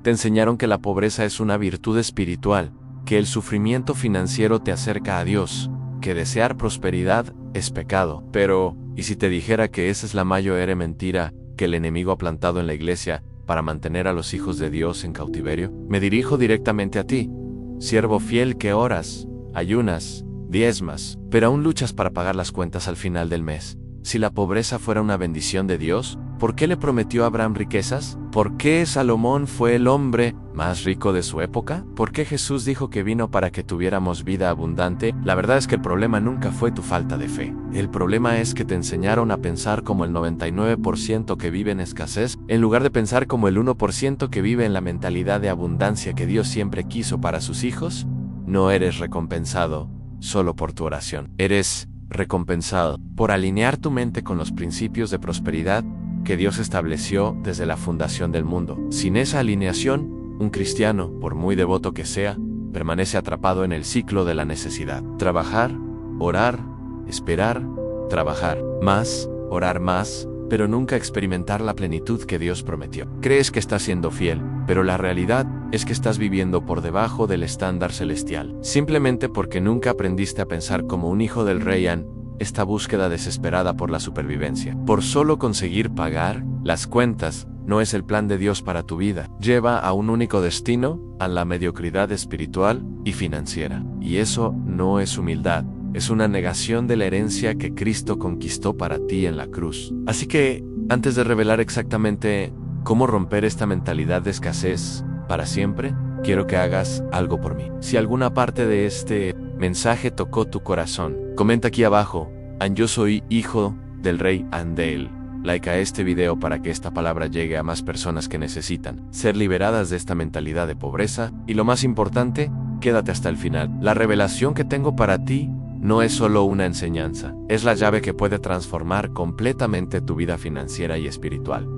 Te enseñaron que la pobreza es una virtud espiritual, que el sufrimiento financiero te acerca a Dios, que desear prosperidad es pecado. Pero, ¿y si te dijera que esa es la mayor mentira que el enemigo ha plantado en la iglesia para mantener a los hijos de Dios en cautiverio? Me dirijo directamente a ti, siervo fiel que oras, ayunas, diezmas, pero aún luchas para pagar las cuentas al final del mes. Si la pobreza fuera una bendición de Dios, ¿por qué le prometió a Abraham riquezas? ¿Por qué Salomón fue el hombre más rico de su época? ¿Por qué Jesús dijo que vino para que tuviéramos vida abundante? La verdad es que el problema nunca fue tu falta de fe. El problema es que te enseñaron a pensar como el 99% que vive en escasez, en lugar de pensar como el 1% que vive en la mentalidad de abundancia que Dios siempre quiso para sus hijos. No eres recompensado solo por tu oración. Eres recompensado por alinear tu mente con los principios de prosperidad que Dios estableció desde la fundación del mundo. Sin esa alineación, un cristiano, por muy devoto que sea, permanece atrapado en el ciclo de la necesidad. Trabajar, orar, esperar, trabajar más, orar más, pero nunca experimentar la plenitud que Dios prometió. Crees que estás siendo fiel, pero la realidad es que estás viviendo por debajo del estándar celestial, simplemente porque nunca aprendiste a pensar como un hijo del rey en esta búsqueda desesperada por la supervivencia. Por solo conseguir pagar las cuentas, no es el plan de Dios para tu vida. Lleva a un único destino, a la mediocridad espiritual y financiera. Y eso no es humildad. Es una negación de la herencia que Cristo conquistó para ti en la cruz. Así que, antes de revelar exactamente cómo romper esta mentalidad de escasez para siempre, quiero que hagas algo por mí. Si alguna parte de este mensaje tocó tu corazón, comenta aquí abajo, yo soy hijo del rey Andel. Like a este video para que esta palabra llegue a más personas que necesitan ser liberadas de esta mentalidad de pobreza. Y lo más importante, quédate hasta el final. La revelación que tengo para ti no es solo una enseñanza, es la llave que puede transformar completamente tu vida financiera y espiritual.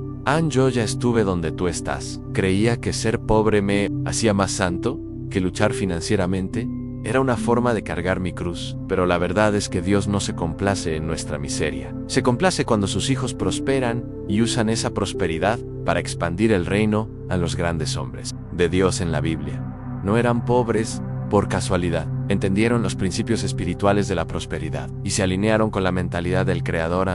Yo ya estuve donde tú estás. Creía que ser pobre me hacía más santo, que luchar financieramente era una forma de cargar mi cruz. Pero la verdad es que Dios no se complace en nuestra miseria. Se complace cuando sus hijos prosperan y usan esa prosperidad para expandir el reino a los grandes hombres de Dios en la Biblia. No eran pobres por casualidad. Entendieron los principios espirituales de la prosperidad y se alinearon con la mentalidad del Creador.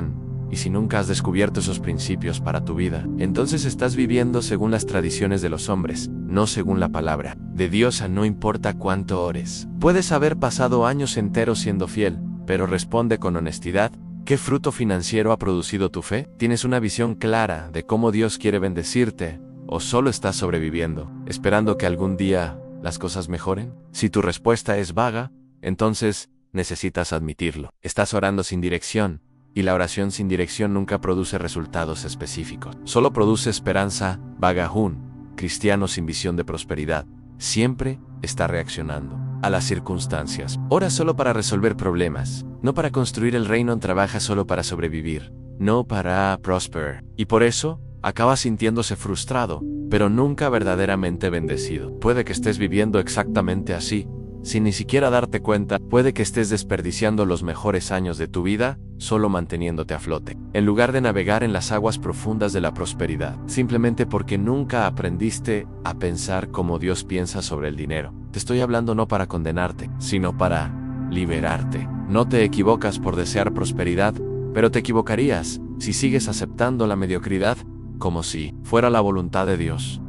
Y si nunca has descubierto esos principios para tu vida, entonces estás viviendo según las tradiciones de los hombres, no según la palabra de Dios. No importa cuánto ores. Puedes haber pasado años enteros siendo fiel, pero responde con honestidad. ¿Qué fruto financiero ha producido tu fe? ¿Tienes una visión clara de cómo Dios quiere bendecirte? ¿O solo estás sobreviviendo, esperando que algún día las cosas mejoren? Si tu respuesta es vaga, entonces necesitas admitirlo. Estás orando sin dirección. Y la oración sin dirección nunca produce resultados específicos. Solo produce esperanza vaga. Un cristiano sin visión de prosperidad siempre está reaccionando a las circunstancias. Ora solo para resolver problemas, no para construir el reino. Trabaja solo para sobrevivir, no para prosperar. Y por eso, acaba sintiéndose frustrado, pero nunca verdaderamente bendecido. Puede que estés viviendo exactamente así, sin ni siquiera darte cuenta. Puede que estés desperdiciando los mejores años de tu vida solo manteniéndote a flote, en lugar de navegar en las aguas profundas de la prosperidad, simplemente porque nunca aprendiste a pensar como Dios piensa sobre el dinero. Te estoy hablando no para condenarte, sino para liberarte. No te equivocas por desear prosperidad, pero te equivocarías si sigues aceptando la mediocridad como si fuera la voluntad de Dios.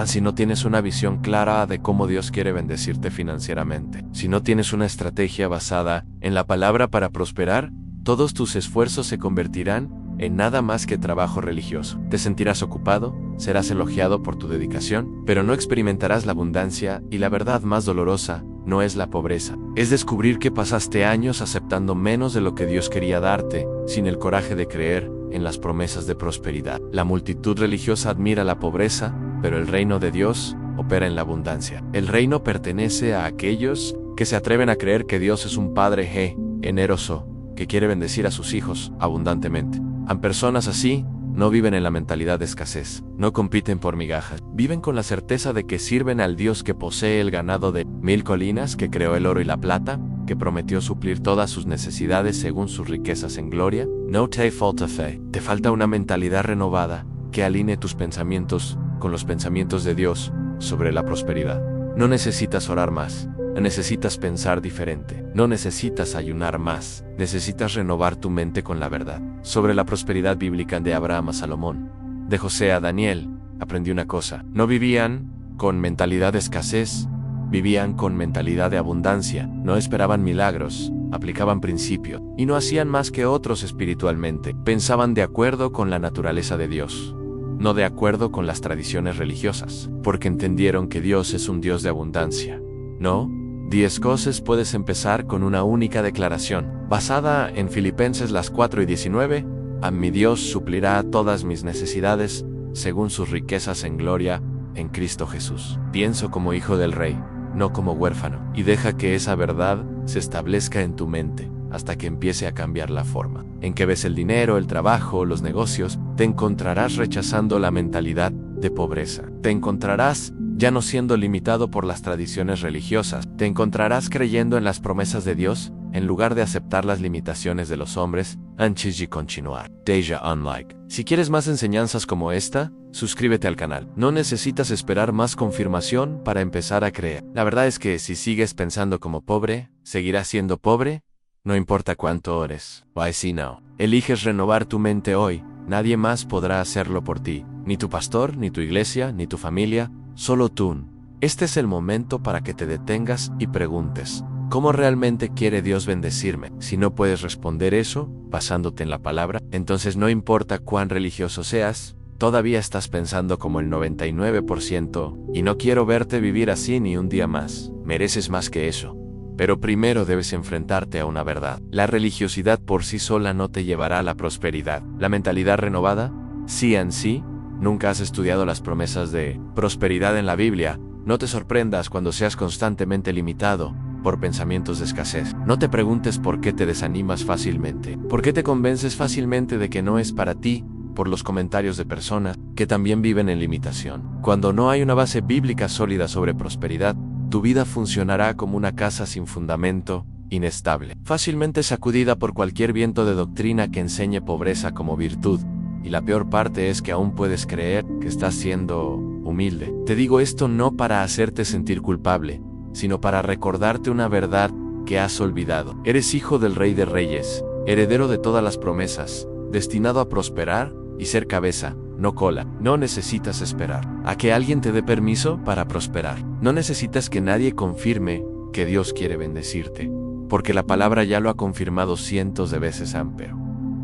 Si no tienes una visión clara de cómo Dios quiere bendecirte financieramente, si no tienes una estrategia basada en la palabra para prosperar, todos tus esfuerzos se convertirán en nada más que trabajo religioso. Te sentirás ocupado, serás elogiado por tu dedicación, pero no experimentarás la abundancia. Y la verdad más dolorosa no es la pobreza, es descubrir que pasaste años aceptando menos de lo que Dios quería darte, sin el coraje de creer en las promesas de prosperidad. La multitud religiosa admira la pobreza, pero el reino de Dios opera en la abundancia. El reino pertenece a aquellos que se atreven a creer que Dios es un Padre generoso, que quiere bendecir a sus hijos abundantemente. Personas así no viven en la mentalidad de escasez, no compiten por migajas, viven con la certeza de que sirven al Dios que posee el ganado de 1000 colinas, que creó el oro y la plata, que prometió suplir todas sus necesidades según sus riquezas en gloria. No te falta fe, te falta una mentalidad renovada que alinee tus pensamientos con los pensamientos de Dios, sobre la prosperidad. No necesitas orar más, necesitas pensar diferente. No necesitas ayunar más, necesitas renovar tu mente con la verdad. Sobre la prosperidad bíblica de Abraham a Salomón, de José a Daniel, aprendí una cosa. No vivían con mentalidad de escasez, vivían con mentalidad de abundancia. No esperaban milagros, aplicaban principios, y no hacían más que otros espiritualmente. Pensaban de acuerdo con la naturaleza de Dios, no de acuerdo con las tradiciones religiosas, porque entendieron que Dios es un Dios de abundancia. No, 10 cosas puedes empezar con una única declaración, basada en Filipenses 4:19, a mi Dios suplirá todas mis necesidades, según sus riquezas en gloria, en Cristo Jesús. Pienso como hijo del Rey, no como huérfano, y deja que esa verdad se establezca en tu mente, hasta que empiece a cambiar la forma en que ves el dinero, el trabajo, los negocios. Te encontrarás rechazando la mentalidad de pobreza. Te encontrarás ya no siendo limitado por las tradiciones religiosas. Te encontrarás creyendo en las promesas de Dios, en lugar de aceptar las limitaciones de los hombres. Antes de continuar, Deja Unlike. Si quieres más enseñanzas como esta, suscríbete al canal. No necesitas esperar más confirmación para empezar a creer. La verdad es que si sigues pensando como pobre, seguirás siendo pobre, no importa cuánto ores. Why see now? Eliges renovar tu mente hoy. Nadie más podrá hacerlo por ti. Ni tu pastor, ni tu iglesia, ni tu familia, solo tú. Este es el momento para que te detengas y preguntes, ¿cómo realmente quiere Dios bendecirme? Si no puedes responder eso, basándote en la palabra, entonces no importa cuán religioso seas, todavía estás pensando como el 99%, y no quiero verte vivir así ni un día más. Mereces más que eso. Pero primero debes enfrentarte a una verdad. La religiosidad por sí sola no te llevará a la prosperidad. La mentalidad renovada, sí en sí, nunca has estudiado las promesas de prosperidad en la Biblia. No te sorprendas cuando seas constantemente limitado por pensamientos de escasez. No te preguntes por qué te desanimas fácilmente. ¿Por qué te convences fácilmente de que no es para ti? Por los comentarios de personas que también viven en limitación. Cuando no hay una base bíblica sólida sobre prosperidad, tu vida funcionará como una casa sin fundamento, inestable, fácilmente sacudida por cualquier viento de doctrina que enseñe pobreza como virtud. Y la peor parte es que aún puedes creer que estás siendo humilde. Te digo esto no para hacerte sentir culpable, sino para recordarte una verdad que has olvidado. Eres hijo del Rey de Reyes, heredero de todas las promesas, destinado a prosperar y ser cabeza, no cola. No necesitas esperar a que alguien te dé permiso para prosperar. No necesitas que nadie confirme que Dios quiere bendecirte, porque la palabra ya lo ha confirmado cientos de veces. Pero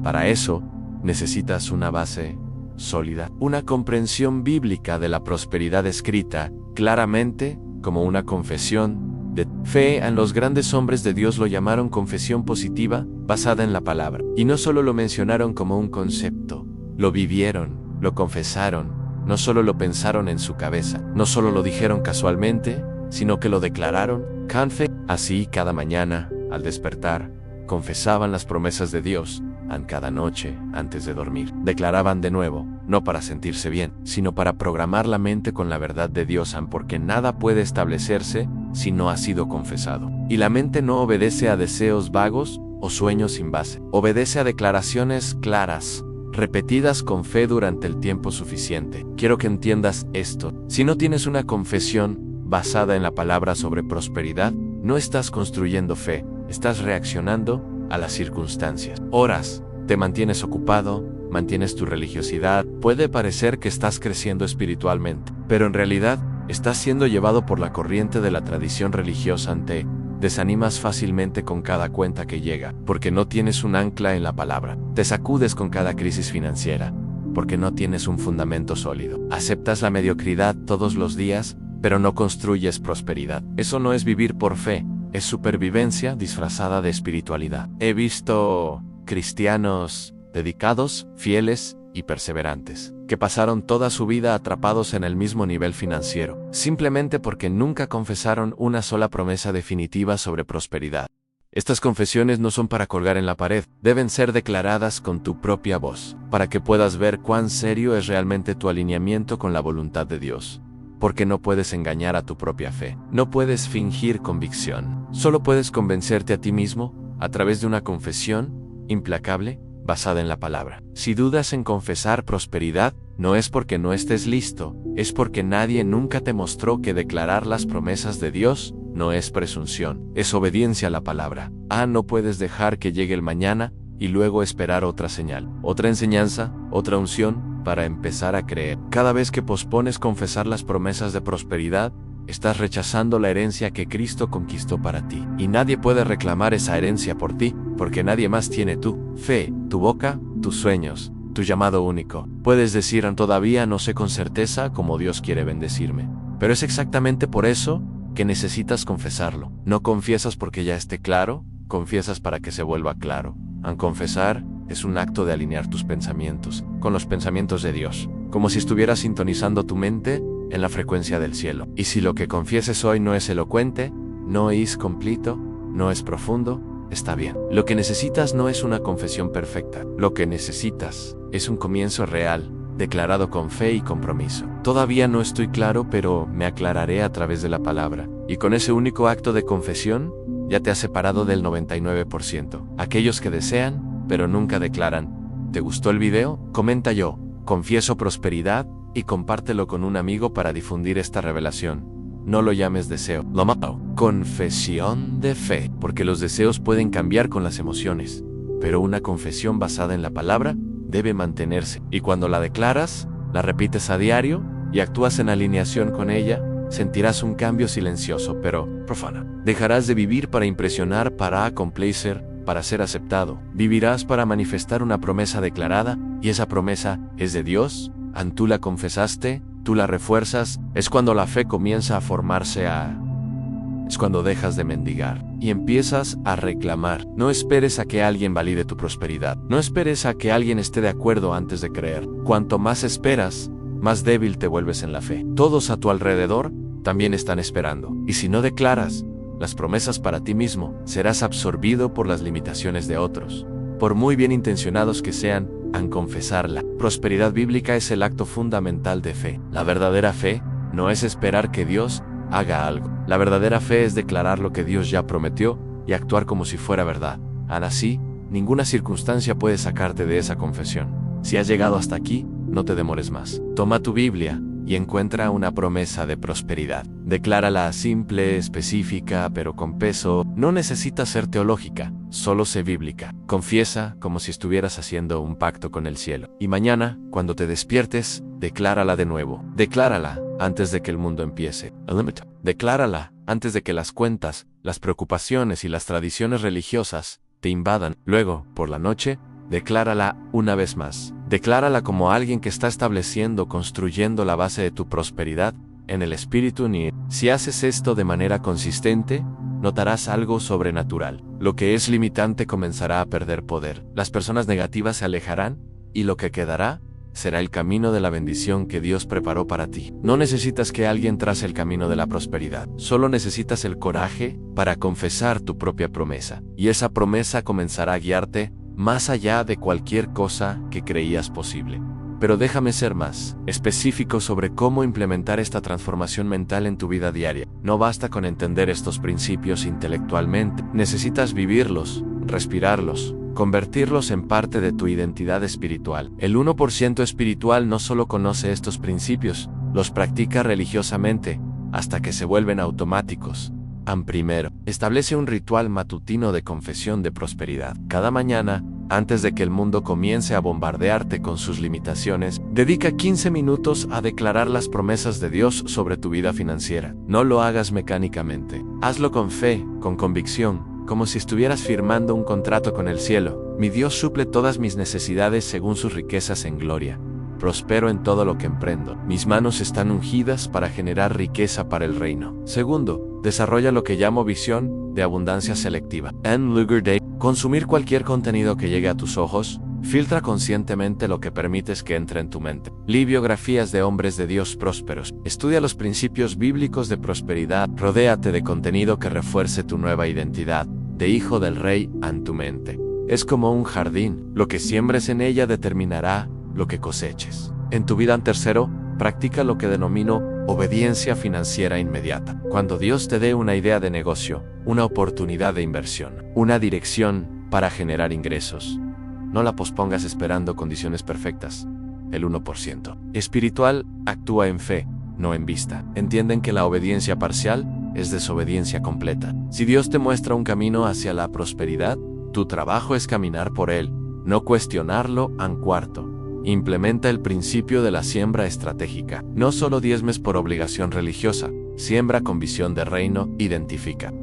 para eso necesitas una base sólida, una comprensión bíblica de la prosperidad escrita claramente como una confesión de fe. En los grandes hombres de Dios lo llamaron confesión positiva basada en la palabra, y no solo lo mencionaron como un concepto, lo vivieron, lo confesaron, no solo lo pensaron en su cabeza, no solo lo dijeron casualmente, sino que lo declararon con fe. Así, cada mañana, al despertar, confesaban las promesas de Dios. Cada noche, antes de dormir, declaraban de nuevo, no para sentirse bien, sino para programar la mente con la verdad de Dios, porque nada puede establecerse si no ha sido confesado. Y la mente no obedece a deseos vagos o sueños sin base, obedece a declaraciones claras, repetidas con fe durante el tiempo suficiente. Quiero que entiendas esto. Si no tienes una confesión basada en la palabra sobre prosperidad, no estás construyendo fe, estás reaccionando a las circunstancias. Oras, te mantienes ocupado, mantienes tu religiosidad. Puede parecer que estás creciendo espiritualmente, pero en realidad estás siendo llevado por la corriente de la tradición religiosa. Te desanimas fácilmente con cada cuenta que llega, porque no tienes un ancla en la palabra. Te sacudes con cada crisis financiera, porque no tienes un fundamento sólido. Aceptas la mediocridad todos los días, pero no construyes prosperidad. Eso no es vivir por fe, es supervivencia disfrazada de espiritualidad. He visto cristianos dedicados, fieles y perseverantes, que pasaron toda su vida atrapados en el mismo nivel financiero, simplemente porque nunca confesaron una sola promesa definitiva sobre prosperidad. Estas confesiones no son para colgar en la pared, deben ser declaradas con tu propia voz, para que puedas ver cuán serio es realmente tu alineamiento con la voluntad de Dios. Porque no puedes engañar a tu propia fe, no puedes fingir convicción, solo puedes convencerte a ti mismo a través de una confesión implacable, basada en la palabra. Si dudas en confesar prosperidad, no es porque no estés listo, es porque nadie nunca te mostró que declarar las promesas de Dios no es presunción, es obediencia a la palabra. No puedes dejar que llegue el mañana y luego esperar otra señal, otra enseñanza, otra unción para empezar a creer. Cada vez que pospones confesar las promesas de prosperidad, estás rechazando la herencia que Cristo conquistó para ti. Y nadie puede reclamar esa herencia por ti, porque nadie más tiene tu fe, tu boca, tus sueños, tu llamado único. Puedes decir, todavía no sé con certeza cómo Dios quiere bendecirme. Pero es exactamente por eso que necesitas confesarlo. No confiesas porque ya esté claro, confiesas para que se vuelva claro. Confesar es un acto de alinear tus pensamientos con los pensamientos de Dios, como si estuvieras sintonizando tu mente en la frecuencia del cielo. Y si lo que confieses hoy no es elocuente, no es completo, no es profundo, está bien. Lo que necesitas no es una confesión perfecta. Lo que necesitas es un comienzo real, declarado con fe y compromiso. Todavía no estoy claro, pero me aclararé a través de la palabra. Y con ese único acto de confesión, ya te has separado del 99%. Aquellos que desean, pero nunca declaran. ¿Te gustó el video? Comenta yo, confieso prosperidad, y compártelo con un amigo para difundir esta revelación. No lo llames deseo, lo mato. Confesión de fe, porque los deseos pueden cambiar con las emociones, pero una confesión basada en la palabra debe mantenerse. Y cuando la declaras, la repites a diario y actúas en alineación con ella, sentirás un cambio silencioso, pero profano. Dejarás de vivir para impresionar, para complacer, para ser aceptado. Vivirás para manifestar una promesa declarada, y esa promesa es de Dios. Tú la confesaste, tú la refuerzas. Es cuando la fe comienza a formarse Es cuando dejas de mendigar y empiezas a reclamar. No esperes a que alguien valide tu prosperidad. No esperes a que alguien esté de acuerdo antes de creer. Cuanto más esperas, más débil te vuelves en la fe. Todos a tu alrededor también están esperando. Y si no declaras las promesas para ti mismo, serás absorbido por las limitaciones de otros, por muy bien intencionados que sean. Confesarla. Prosperidad bíblica es el acto fundamental de fe. La verdadera fe no es esperar que Dios haga algo. La verdadera fe es declarar lo que Dios ya prometió y actuar como si fuera verdad. Así, ninguna circunstancia puede sacarte de esa confesión. Si has llegado hasta aquí, no te demores más. Toma tu Biblia y encuentra una promesa de prosperidad. Declárala simple, específica, pero con peso. No necesita ser teológica, solo sé bíblica. Confiesa como si estuvieras haciendo un pacto con el cielo. Y mañana, cuando te despiertes, declárala de nuevo. Declárala antes de que el mundo empiece. Declárala antes de que las cuentas, las preocupaciones y las tradiciones religiosas te invadan. Luego, por la noche, declárala una vez más. Declárala como alguien que está estableciendo, construyendo la base de tu prosperidad en el espíritu. Si haces esto de manera consistente, notarás algo sobrenatural. Lo que es limitante comenzará a perder poder. Las personas negativas se alejarán y lo que quedará será el camino de la bendición que Dios preparó para ti. No necesitas que alguien trace el camino de la prosperidad. Solo necesitas el coraje para confesar tu propia promesa. Y esa promesa comenzará a guiarte más allá de cualquier cosa que creías posible. Pero déjame ser más específico sobre cómo implementar esta transformación mental en tu vida diaria. No basta con entender estos principios intelectualmente. Necesitas vivirlos, respirarlos, convertirlos en parte de tu identidad espiritual. El 1% espiritual no solo conoce estos principios, los practica religiosamente, hasta que se vuelven automáticos. Primero, establece un ritual matutino de confesión de prosperidad. Cada mañana, antes de que el mundo comience a bombardearte con sus limitaciones, dedica 15 minutos a declarar las promesas de Dios sobre tu vida financiera. No lo hagas mecánicamente. Hazlo con fe, con convicción, como si estuvieras firmando un contrato con el cielo. Mi Dios suple todas mis necesidades según sus riquezas en gloria. Prospero en todo lo que emprendo. Mis manos están ungidas para generar riqueza para el reino. Segundo, desarrolla lo que llamo visión de abundancia selectiva. En lugar de consumir cualquier contenido que llegue a tus ojos, filtra conscientemente lo que permites que entre en tu mente. Lee biografías de hombres de Dios prósperos. Estudia los principios bíblicos de prosperidad. Rodéate de contenido que refuerce tu nueva identidad de hijo del rey en tu mente. Es como un jardín. Lo que siembres en ella determinará lo que coseches. En tu vida. Tercero, practica lo que denomino obediencia financiera inmediata. Cuando Dios te dé una idea de negocio, una oportunidad de inversión, una dirección para generar ingresos, no la pospongas esperando condiciones perfectas. El 1% espiritual actúa en fe, no en vista. Entienden que la obediencia parcial es desobediencia completa. Si Dios te muestra un camino hacia la prosperidad, tu trabajo es caminar por él, no cuestionarlo en cuarto. Implementa el principio de la siembra estratégica. No solo diezmes por obligación religiosa, siembra con visión de reino, identifica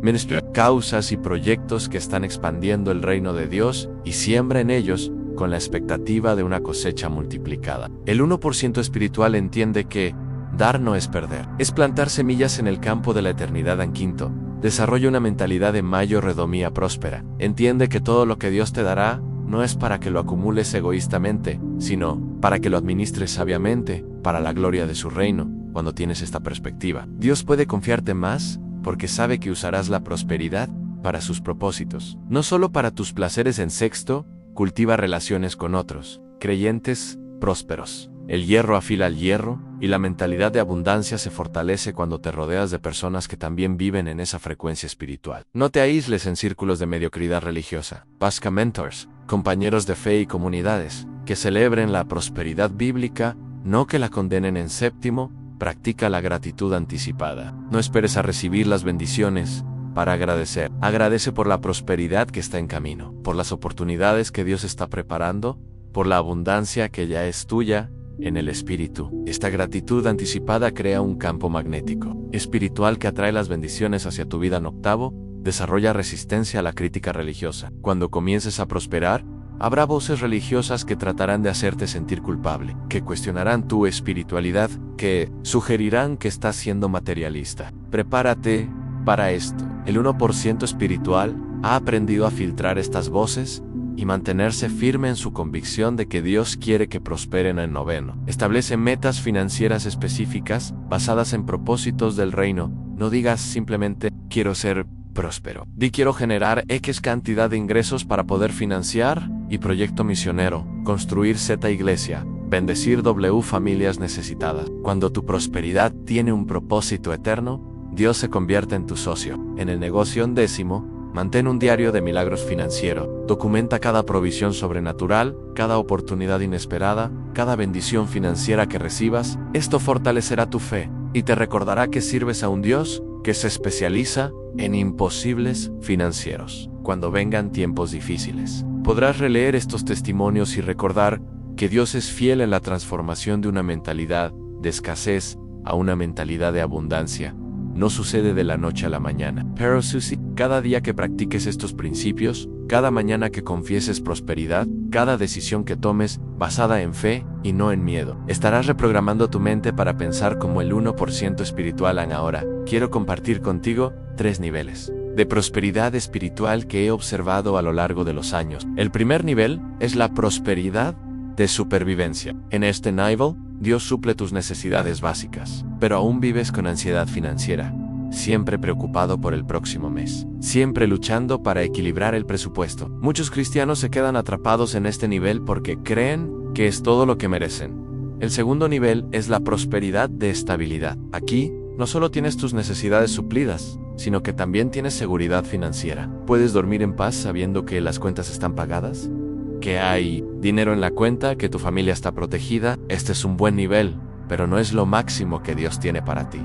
causas y proyectos que están expandiendo el reino de Dios y siembra en ellos con la expectativa de una cosecha multiplicada. El 1% espiritual entiende que dar no es perder, es plantar semillas en el campo de la eternidad en quinto. Desarrolla una mentalidad de mayordomía próspera. Entiende que todo lo que Dios te dará no es para que lo acumules egoístamente, sino para que lo administres sabiamente, para la gloria de su reino. Cuando tienes esta perspectiva, Dios puede confiarte más porque sabe que usarás la prosperidad para sus propósitos, no solo para tus placeres. En sexto, cultiva relaciones con otros, creyentes prósperos. El hierro afila al hierro, y la mentalidad de abundancia se fortalece cuando te rodeas de personas que también viven en esa frecuencia espiritual. No te aísles en círculos de mediocridad religiosa. Busca mentors, compañeros de fe y comunidades que celebren la prosperidad bíblica, no que la condenen. En séptimo, practica la gratitud anticipada. No esperes a recibir las bendiciones para agradecer. Agradece por la prosperidad que está en camino, por las oportunidades que Dios está preparando, por la abundancia que ya es tuya en el espíritu. Esta gratitud anticipada crea un campo magnético espiritual que atrae las bendiciones hacia tu vida. En octavo, desarrolla resistencia a la crítica religiosa. Cuando comiences a prosperar, habrá voces religiosas que tratarán de hacerte sentir culpable, que cuestionarán tu espiritualidad, que sugerirán que estás siendo materialista. Prepárate para esto. El 1% espiritual ha aprendido a filtrar estas voces y mantenerse firme en su convicción de que Dios quiere que prosperen. En noveno, establece metas financieras específicas basadas en propósitos del reino. No digas simplemente quiero ser próspero. Di quiero generar X cantidad de ingresos para poder financiar y proyecto misionero, construir Z iglesia, bendecir W familias necesitadas. Cuando tu prosperidad tiene un propósito eterno, Dios se convierte en tu socio. En el negocio. Décimo, mantén un diario de milagros financiero. Documenta cada provisión sobrenatural, cada oportunidad inesperada, cada bendición financiera que recibas. Esto fortalecerá tu fe y te recordará que sirves a un Dios que se especializa en imposibles financieros. Cuando vengan tiempos difíciles, podrás releer estos testimonios y recordar que Dios es fiel en la transformación de una mentalidad de escasez a una mentalidad de abundancia. No sucede de la noche a la mañana. Pero Susie, cada día que practiques estos principios, cada mañana que confieses prosperidad, cada decisión que tomes basada en fe y no en miedo, estarás reprogramando tu mente para pensar como el 1% espiritual. Ahora, quiero compartir contigo 3 niveles de prosperidad espiritual que he observado a lo largo de los años. El primer nivel es la prosperidad de supervivencia. En este nivel, Dios suple tus necesidades básicas, pero aún vives con ansiedad financiera, siempre preocupado por el próximo mes, siempre luchando para equilibrar el presupuesto. Muchos cristianos se quedan atrapados en este nivel porque creen que es todo lo que merecen. El segundo nivel es la prosperidad de estabilidad. Aquí, no solo tienes tus necesidades suplidas, sino que también tienes seguridad financiera. Puedes dormir en paz sabiendo que las cuentas están pagadas, que hay dinero en la cuenta, que tu familia está protegida. Este es un buen nivel, pero no es lo máximo que Dios tiene para ti.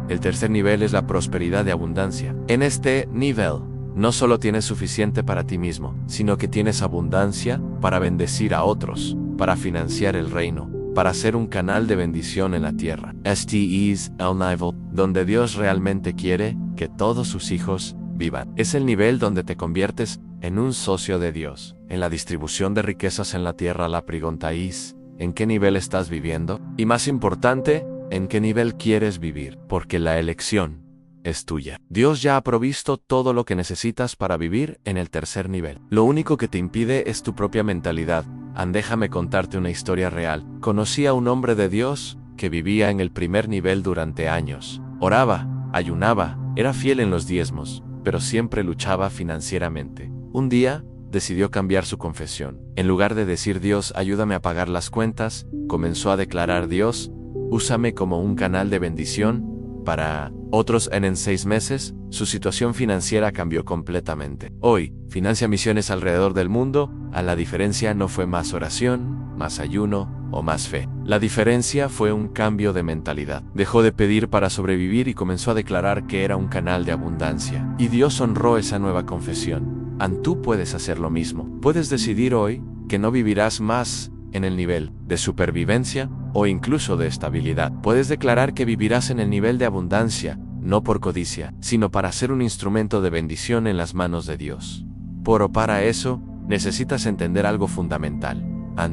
El tercer nivel es la prosperidad de abundancia. En este nivel, no solo tienes suficiente para ti mismo, sino que tienes abundancia para bendecir a otros, para financiar el reino, para ser un canal de bendición en la tierra. Este es el nivel donde Dios realmente quiere que todos sus hijos vivan. Es el nivel donde te conviertes en un socio de Dios. En la distribución de riquezas en la tierra, la pregunta es, ¿en qué nivel estás viviendo? Y más importante, ¿en qué nivel quieres vivir? Porque la elección es tuya. Dios ya ha provisto todo lo que necesitas para vivir en el tercer nivel. Lo único que te impide es tu propia mentalidad. Déjame contarte una historia real. Conocí a un hombre de Dios que vivía en el primer nivel durante años. Oraba, ayunaba, era fiel en los diezmos, pero siempre luchaba financieramente. Un día, decidió cambiar su confesión. En lugar de decir Dios, ayúdame a pagar las cuentas, comenzó a declarar Dios, úsame como un canal de bendición para otros en 6 meses, su situación financiera cambió completamente. Hoy, financia misiones alrededor del mundo. A la diferencia no fue más oración, más ayuno o más fe. La diferencia fue un cambio de mentalidad. Dejó de pedir para sobrevivir y comenzó a declarar que era un canal de abundancia. Y Dios honró esa nueva confesión. Tú puedes hacer lo mismo. Puedes decidir hoy que no vivirás más en el nivel de supervivencia o incluso de estabilidad. Puedes declarar que vivirás en el nivel de abundancia, no por codicia, sino para ser un instrumento de bendición en las manos de Dios. Pero para eso, necesitas entender algo fundamental.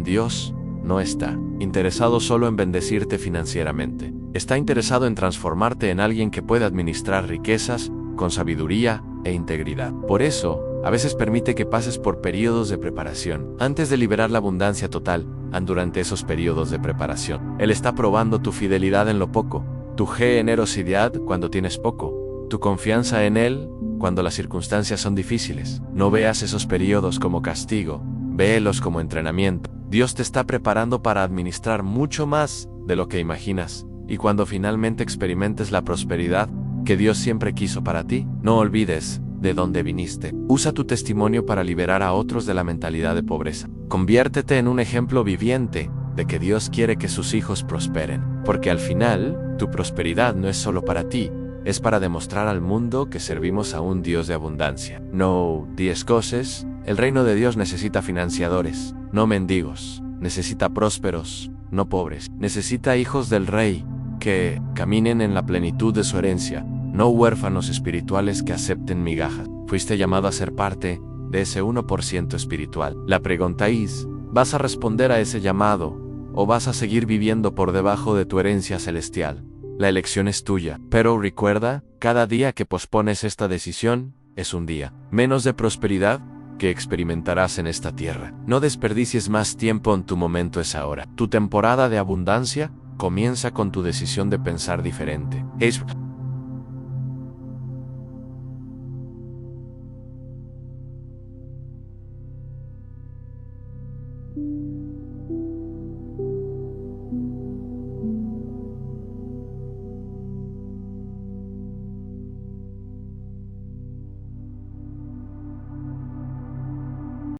Dios no está interesado solo en bendecirte financieramente. Está interesado en transformarte en alguien que pueda administrar riquezas con sabiduría e integridad. Por eso, a veces permite que pases por periodos de preparación. Antes de liberar la abundancia total, durante esos periodos de preparación. Él está probando tu fidelidad en lo poco, tu generosidad cuando tienes poco, tu confianza en Él cuando las circunstancias son difíciles. No veas esos periodos como castigo, véelos como entrenamiento. Dios te está preparando para administrar mucho más de lo que imaginas. Y cuando finalmente experimentes la prosperidad que Dios siempre quiso para ti, no olvides de dónde viniste. Usa tu testimonio para liberar a otros de la mentalidad de pobreza. Conviértete en un ejemplo viviente de que Dios quiere que sus hijos prosperen. Porque al final, tu prosperidad no es solo para ti, es para demostrar al mundo que servimos a un Dios de abundancia. No 10 cosas. El reino de Dios necesita financiadores, no mendigos. Necesita prósperos, no pobres. Necesita hijos del Rey que caminen en la plenitud de su herencia, no huérfanos espirituales que acepten migajas. Fuiste llamado a ser parte de ese 1% espiritual. La pregunta es, ¿vas a responder a ese llamado o vas a seguir viviendo por debajo de tu herencia celestial? La elección es tuya, pero recuerda, cada día que pospones esta decisión es un día menos de prosperidad que experimentarás en esta tierra. No desperdicies más tiempo, en tu momento es ahora. Tu temporada de abundancia comienza con tu decisión de pensar diferente.